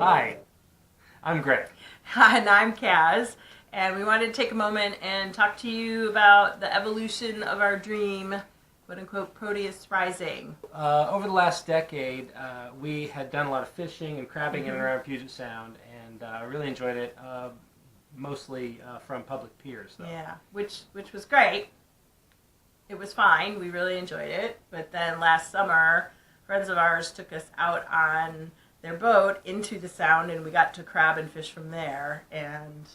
Hi, I'm Greg. And I'm Kaz, and we wanted to take a moment and talk to you about the evolution of our dream, quote unquote, Proteus Rising. Over the last decade, we had done a lot of fishing and crabbing in and around Puget Sound, and really enjoyed it, mostly from public piers, though. Yeah, which was great. It was fine. We really enjoyed it. But then last summer, friends of ours took us out on their boat into the sound, and we got to crab and fish from there. And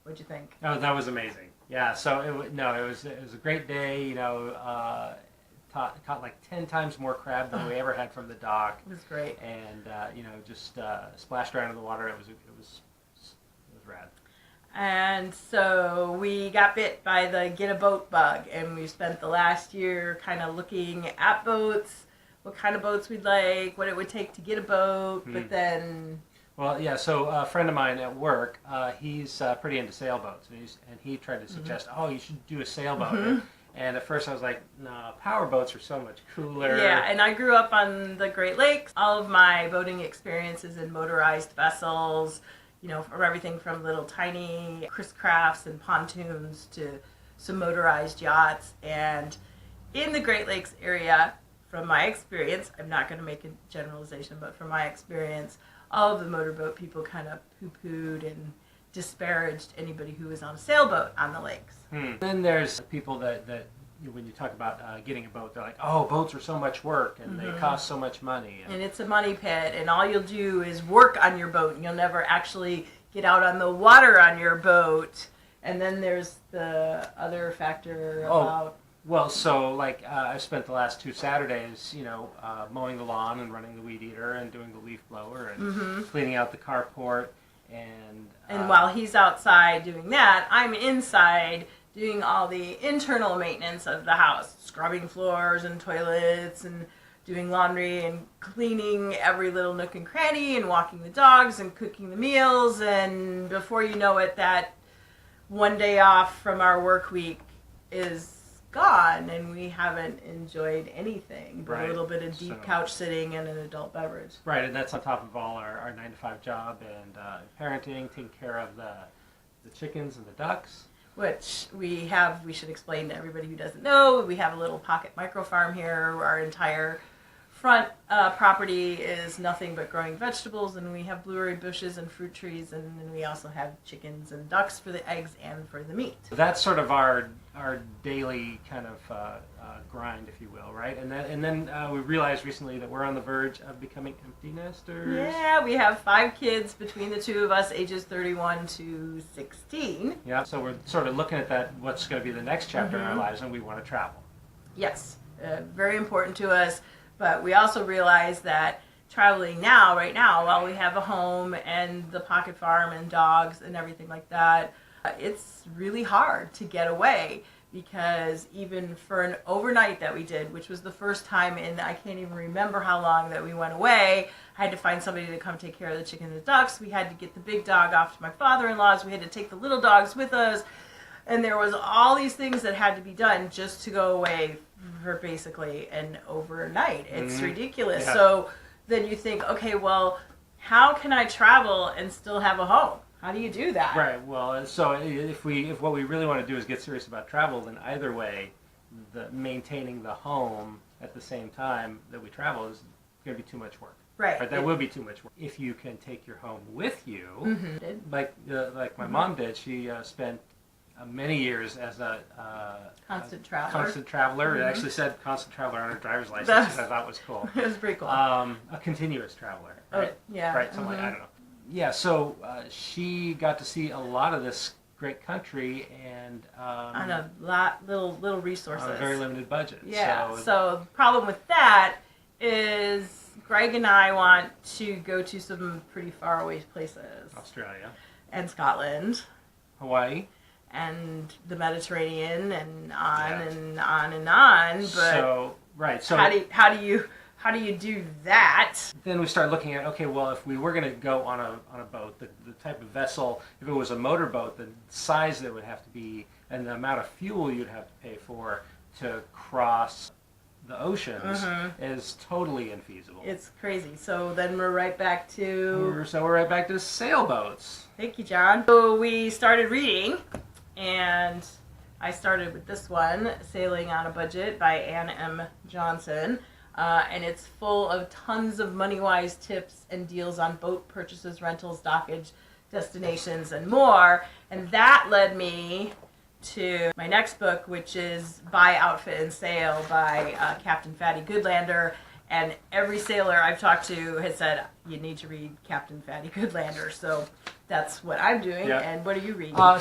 what'd you think? Oh, that was amazing. Yeah, so it was a great day. Caught like 10 times more crab than we ever had from the dock. It was great. And just splashed around in the water. It was rad. And so we got bit by the get a boat bug, and we spent the last year kind of looking at boats, what kind of boats we'd like, what it would take to get a boat, but then... Well, yeah, so a friend of mine at work, he's pretty into sailboats, and he tried to suggest, you should do a sailboat. And at first I was like, no, power boats are so much cooler. Yeah, and I grew up on the Great Lakes. All of my boating experiences in motorized vessels, from everything from little tiny Chris Crafts and pontoons to some motorized yachts. And in the Great Lakes area, from my experience, I'm not going to make a generalization, but from my experience, all of the motorboat people kind of poo-pooed and disparaged anybody who was on a sailboat on the lakes. Then there's people that when you talk about getting a boat, they're like, oh, boats are so much work, and they cost so much money. And it's a money pit, and all you'll do is work on your boat, and you'll never actually get out on the water on your boat. And then there's the other factor about... Well, so I've spent the last 2 Saturdays, mowing the lawn and running the weed eater and doing the leaf blower and cleaning out the carport. And while he's outside doing that, I'm inside doing all the internal maintenance of the house, scrubbing floors and toilets and doing laundry and cleaning every little nook and cranny and walking the dogs and cooking the meals. And before you know it, that one day off from our work week is gone, and we haven't enjoyed anything but a little bit of deep couch sitting and an adult beverage. Right, and that's on top of all our 9-to-5 job and parenting, taking care of the chickens and the ducks. Which we should explain to everybody who doesn't know, we have a little pocket micro farm here. Our entire front property is nothing but growing vegetables, and we have blueberry bushes and fruit trees, and then we also have chickens and ducks for the eggs and for the meat. That's sort of our daily kind of grind, if you will, right? And then we realized recently that we're on the verge of becoming empty nesters. Yeah, we have 5 kids between the two of us, ages 31 to 16. Yeah, so we're sort of looking at that, what's going to be the next chapter in our lives, and we want to travel. Yes, very important to us. But we also realize that traveling right now, while we have a home and the pocket farm and dogs and everything like that, it's really hard to get away, because even for an overnight that we did, which was the first time in I can't even remember how long that we went away, I had to find somebody to come take care of the chickens and the ducks. We had to get the big dog off to my father-in-law's. We had to take the little dogs with us. And there was all these things that had to be done just to go away for basically an overnight. It's ridiculous. Yeah. So then you think, okay, well, how can I travel and still have a home? How do you do that? Right. Well, so if what we really want to do is get serious about travel, then either way, maintaining the home at the same time that we travel is going to be too much work. Right. That will be too much work. If you can take your home with you, like my mom did, she spent many years as a constant traveler. It actually said constant traveler on her driver's license, which I thought was cool. It was pretty cool. A continuous traveler, right? Yeah. Right, something like, I don't know. Yeah, so she got to see a lot of this great country and on a little resources. On a very limited budget. Yeah. So the problem with that is Greg and I want to go to some pretty far away places. Australia. And Scotland. Hawaii. And the Mediterranean, and on and on and on. But so how do you do that? Then we start looking at, okay, well, if we were going to go on a boat, the type of vessel, if it was a motorboat, the size that it would have to be, and the amount of fuel you'd have to pay for to cross the oceans is totally infeasible. It's crazy. So then we're right back to... We're right back to sailboats. Thank you, John. So we started reading, and I started with this one, Sailing on a Budget by Ann M. Johnson. And it's full of tons of money-wise tips and deals on boat purchases, rentals, dockage, destinations, and more. And that led me to my next book, which is Buy, Outfit, and Sail by Captain Fatty Goodlander. And every sailor I've talked to has said, you need to read Captain Fatty Goodlander. So that's what I'm doing. Yeah. And what are you reading? I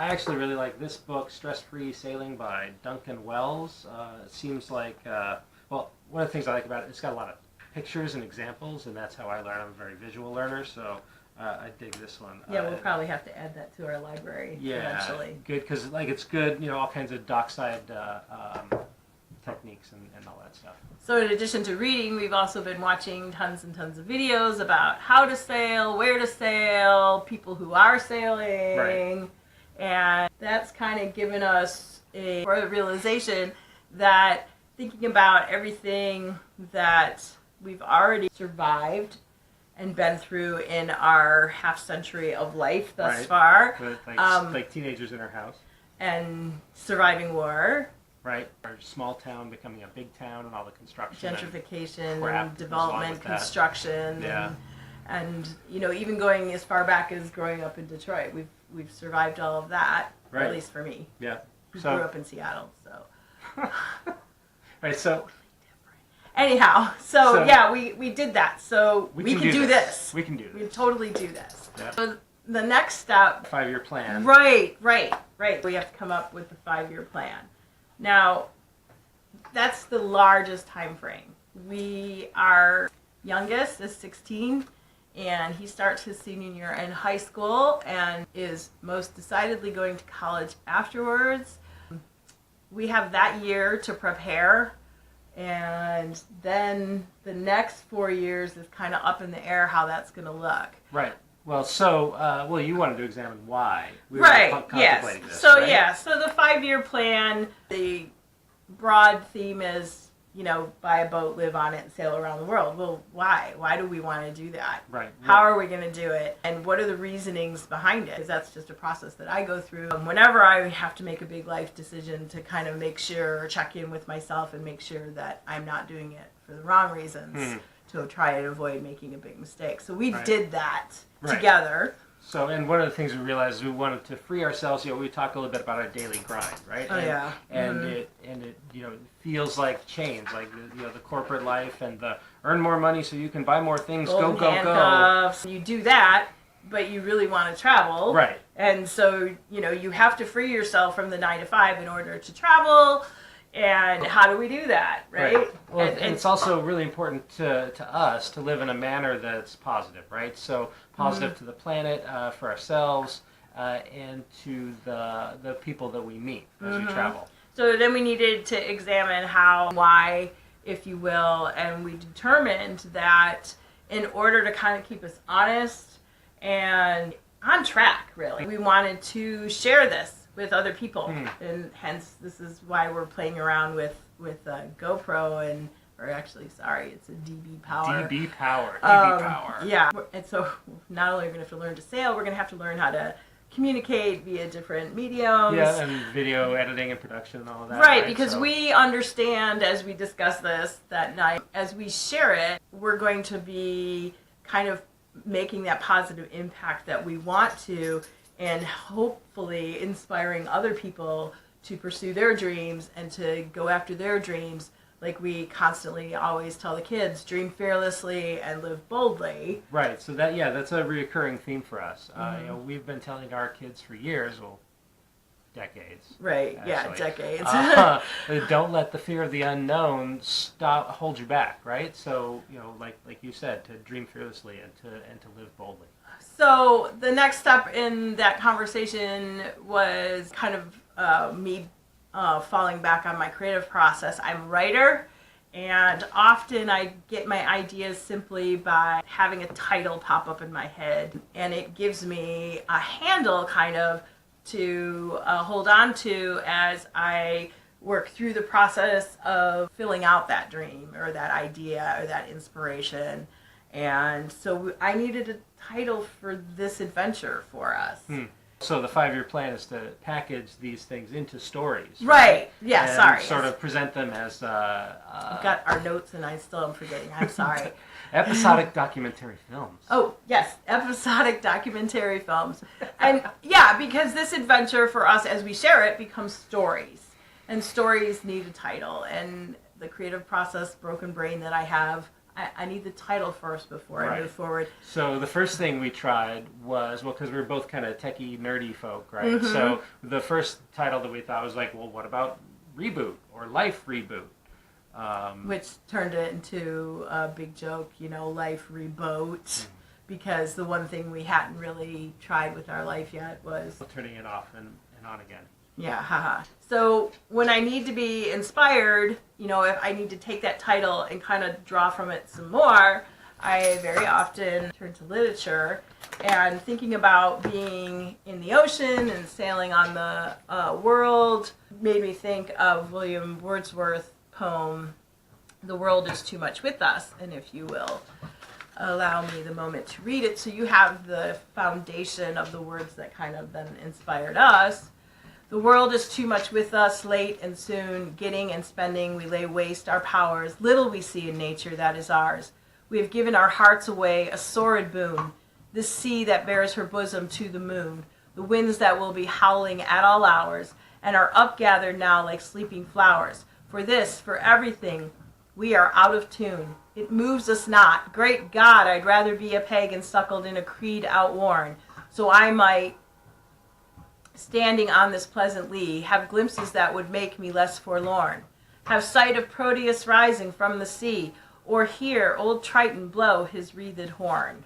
actually really like this book, Stress Free Sailing by Duncan Wells. It seems like, one of the things I like about it, it's got a lot of pictures and examples, and that's how I learn. I'm a very visual learner, so I dig this one. Yeah, we'll probably have to add that to our library eventually. Good, because it's good, all kinds of dockside techniques and all that stuff. So in addition to reading, we've also been watching tons and tons of videos about how to sail, where to sail, people who are sailing, Right. And that's kind of given us a realization that thinking about everything that we've already survived and been through in our half century of life thus Right. far, But like teenagers in our house, and surviving war, right? Our small town becoming a big town, and all the construction, gentrification, crap and that goes along development, with that. construction, Yeah. and even going as far back as growing up in Detroit, we've survived all of that, Right. at least for me. Yeah. Who So grew up in Seattle, so. right. So Anyhow, so yeah, we did that. So we can do this. We can do We this. can totally do this. Yeah. So the next step. 5-year plan. Right. We have to come up with the 5-year plan. Now, that's the largest time frame. Our youngest is 16, and he starts his senior year in high school and is most decidedly going to college afterwards. We have that year to prepare, and then the next 4 years is kind of up in the air how that's going to look. Right. Well, you wanted to examine why we were Right, contemplating yes. this. So, right? yeah, so the 5-year plan, the broad theme is, buy a boat, live on it, and sail around the world. Well, why? Why do we want to do that? Right. How are we going to do it? And what are the reasonings behind it? Because that's just a process that I go through. Whenever I have to make a big life decision to kind of make sure, check in with myself and make sure that I'm not doing it for the wrong reasons to try and avoid making a big mistake. So we did that together. So, and one of the things we realized is we wanted to free ourselves. We talked a little bit about our daily grind, right? Oh, yeah. And it feels like change, like the corporate life and the earn more money so you can buy more things. Golden Go. handcuffs. You do that, but you really want to travel, Right. And so you have to free yourself from the 9 to 5 in order to travel. And how do we do that, right? Well, and it's also really important to us to live in a manner that's positive, right? So positive to the planet, for ourselves, and to the people that we meet as we travel. So then we needed to examine how, why, if you will, and we determined that in order to kind of keep us honest and on track, really, we wanted to share this with other people, and hence this is why we're playing around with GoPro it's a DB Power. DB Power. Yeah, and so not only are we going to have to learn to sail, we're going to have to learn how to communicate via different mediums. Yeah, and video editing and production and all of that. Right, because we understand as we discuss this that night, as we share it, we're going to be kind of making that positive impact that we want to, and hopefully inspiring other people to pursue their dreams and to go after their dreams. Like we constantly always tell the kids, dream fearlessly and live boldly. Right, so that's a reoccurring theme for us. We've been telling our kids for years, decades. Right, actually. Decades. Don't let the fear of the unknown hold you back, right? So, like you said, to dream fearlessly and to live boldly. So the next step in that conversation was kind of me falling back on my creative process. I'm a writer, and often I get my ideas simply by having a title pop up in my head, and it gives me a handle kind of to hold on to as I work through the process of filling out that dream or that idea or that inspiration. And so I needed a title for this adventure for us. So the 5-year plan is to package these things into stories. Right. Yeah, and sorry. sort of present them as I've got our notes and I still am forgetting. I'm sorry. episodic documentary films. Oh, yes, episodic documentary films. And yeah, because this adventure for us as we share it becomes stories. And stories need a title. And the creative process, broken brain that I have, I need the title first before I move forward. So the first thing we tried was, well, because we were both kind of techie, nerdy folk, right? So the first title that we thought was like, well, what about Reboot or Life Reboot? Which turned it into a big joke, Life Reboot. Because the one thing we hadn't really tried with our life yet was turning it off and on again. Yeah, haha. So when I need to be inspired, if I need to take that title and kind of draw from it some more, I very often turn to literature. And thinking about being in the ocean and sailing on the world made me think of William Wordsworth's poem, "The World is Too Much With Us." And if you will allow me the moment to read it, so you have the foundation of the words that kind of then inspired us. The world is too much with us, late and soon, getting and spending, we lay waste our powers. Little we see in nature that is ours. We have given our hearts away, a sordid boon. This sea that bears her bosom to the moon, the winds that will be howling at all hours, and are upgathered now like sleeping flowers. For this, for everything, we are out of tune. It moves us not. Great God, I'd rather be a pagan suckled in a creed outworn, so I might, standing on this pleasant lea, have glimpses that would make me less forlorn. Have sight of Proteus rising from the sea, or hear old Triton blow his wreathed horn.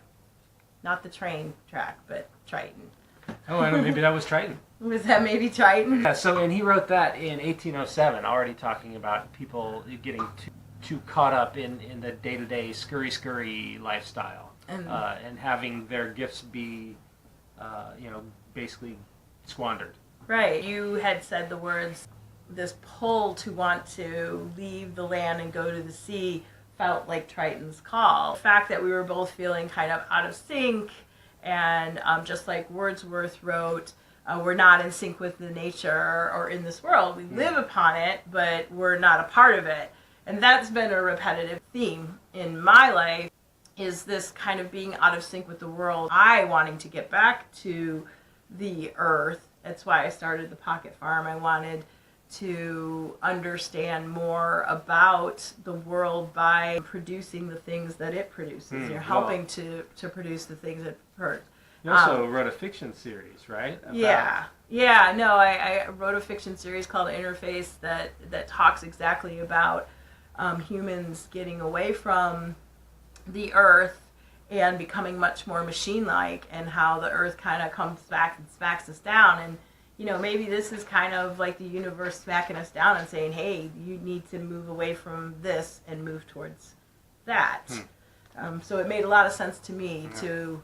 Not the train track, but Triton. Oh, I know, maybe that was Triton. Was that maybe Triton? Yeah, so, and he wrote that in 1807, already talking about people getting too caught up in the day-to-day scurry lifestyle, and having their gifts be, basically squandered. Right. You had said the words, this pull to want to leave the land and go to the sea felt like Triton's call. The fact that we were both feeling kind of out of sync, and just like Wordsworth wrote, we're not in sync with the nature or in this world. We live upon it, but we're not a part of it. And that's been a repetitive theme in my life, is this kind of being out of sync with the world. I wanting to get back to the earth. That's why I started the Pocket Farm. I wanted to understand more about the world by producing the things that it produces. You're helping to produce the things it produces. You also wrote a fiction series, right? I wrote a fiction series called Interface that talks exactly about humans getting away from the earth and becoming much more machine-like, and how the earth kind of comes back and smacks us down. And, maybe this is kind of like the universe smacking us down and saying, hey, you need to move away from this and move towards that. So it made a lot of sense to me to,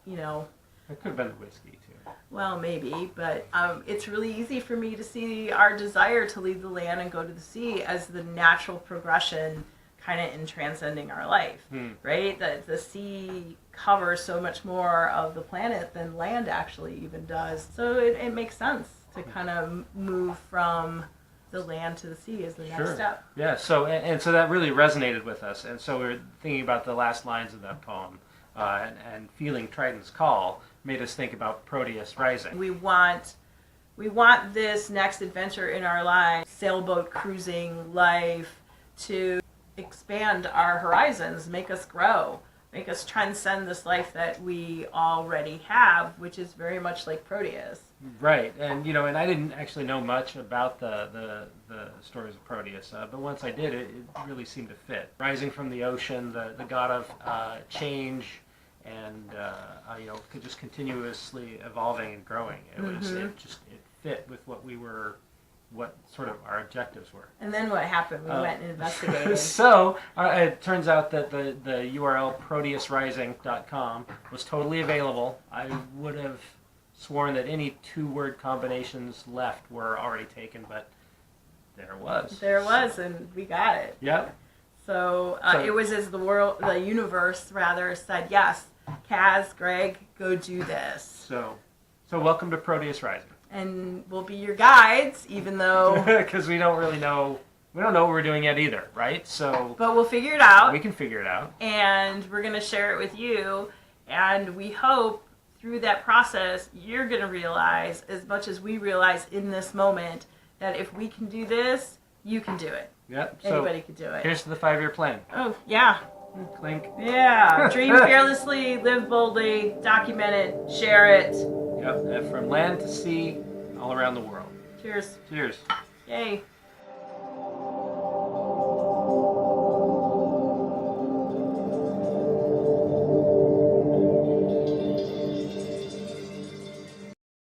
It could have been the whiskey, too. Well, maybe, but it's really easy for me to see our desire to leave the land and go to the sea as the natural progression kind of in transcending our life, right? The sea covers so much more of the planet than land actually even does. So it makes sense to kind of move from the land to the sea as the next step. Yeah, so and so that really resonated with us. And so we were thinking about the last lines of that poem, and feeling Triton's call made us think about Proteus rising. We want this next adventure in our lives, sailboat cruising life, to expand our horizons, make us grow, make us transcend this life that we already have, which is very much like Proteus. Right, and and I didn't actually know much about the stories of Proteus, but once I did, it really seemed to fit. Rising from the ocean, the god of change, and just continuously evolving and growing. It fit with what sort of our objectives were. And then what happened? We went and investigated. So it turns out that the URL proteusrising.com was totally available. I would have sworn that any 2-word combinations left were already taken, but there it was. There it was, and we got it. Yep. So, So- it was as the universe rather said, yes, Kaz, Greg, go do this. So welcome to Proteus Rising. And we'll be your guides, even though, Because we don't really know. We don't know what we're doing yet either, right? So but we'll figure it out. we can figure it out. And we're going to share it with you. And we hope through that process, you're going to realize, as much as we realize in this moment, that if we can do this, you can do it. Yep. So Anybody can do it. here's to the 5-year plan. Oh, yeah. Clink. Yeah. Dream fearlessly, live boldly, document it, share it. Yep. And from land to sea, all around the world. Cheers. Cheers. Yay.